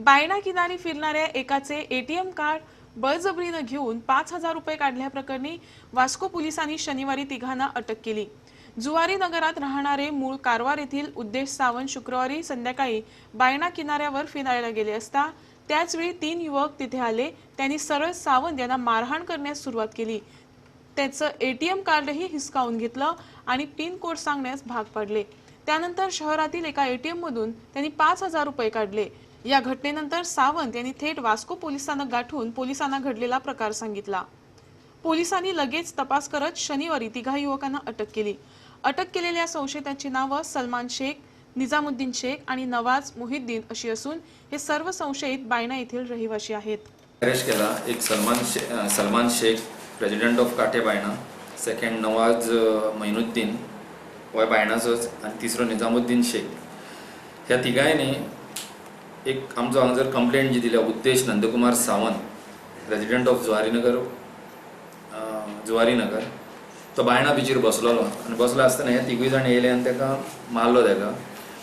बायणा किनारी फिरणाऱ्या एकाचे एटीएम कार्ड बळजबरीनं घेऊन 5,000 रुपये काढल्याप्रकरणी वास्को पोलिसांनी शनिवारी तिघांना अटक केली। जुवारी नगरात राहणारे मूळ कारवार येथील उद्देश सावंत शुक्रवारी संध्याकाळी बायणा किनाऱ्यावर फिरायला गेले असता त्याचवेळी 3 युवक तिथे आले। त्यांनी सरळ सावंत यांना मारहाण करण्यास सुरुवात केली। त्याचं एटीएम कार्डही हिसकावून घेतलं आणि पिन कोड सांगण्यास भाग पाडले। त्यानंतर शहरातील एका एटीएम मधून त्यांनी 5,000 रुपये काढले। या घटनेनंतर सावंत यांनी थेट वास्को पोलिसांना गाठून पोलिसांना घडलेला प्रकार सांगितला। पोलिसांनी लगेच तपास करत शनिवारी तिघा युवकांना अटक केली। अटक केलेल्या संशयितांची नावं सलमान शेख, निजामुद्दीन शेख आणि नवाज मुहिद्दीन अशी असून हे सर्व संशयित बायणा येथील रहिवासी आहेत। अरेस्ट केला एक सलमान शेख प्रेसिडेंट ऑफ काटे बायणा, सेकंड नवाज मोइनुद्दीन वय बायणाचोच आणि तिसरो निजामुद्दीन शेख। ह्या तिगांनी एक आमचो हांगासर कंप्लेंट जी दिल्या उद्देश नंदकुमार सावंत रेजिडेंट ऑफ जुवारी नगर तो बायणा बीचेर बसलोलो आणि बसलो आसतना हे तिगूय जाण येयले आनी ताका मारलो। ताका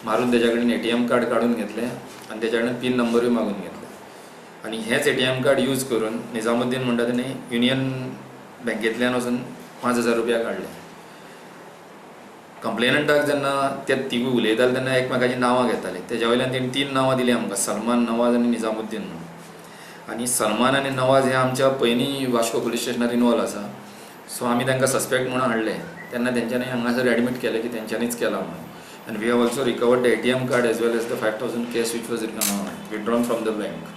मारून तेज्या कडेन एटीएम कार्ड काडून घेतले आणि तेज्या कडेन पिन नंबरूय मागून घेतले आणि हेच एटीएम कार्ड यूज करून निजामुद्दीन म्हणटा तेणे युनियन बँकेंतल्यान वचून 5,000 रुपया काडले। कंप्लेनंटाक जेन्ना ते तिगूय उलयताले तेन्ना एकमेकाची नांवां घेताले। तेज्या वयल्यान तेणी 3 नांवां दिली आमकां, सलमान, नवाज आनी निजामुद्दीन म्हणून। आणि सलमान आनी नवाज हे आमच्या पयलीं वास्को पुलीस स्टेशनार इनवॉल्व आसा। सो आमी तांकां सस्पेक्ट म्हणून हाडले तेन्ना तेंच्यांनी हांगासर एडमीट केलें की तेंच्यांनीच केला म्हणून। आनी we have also recovered the ATM card as well as the 5,000 cash which was withdrawn from the bank.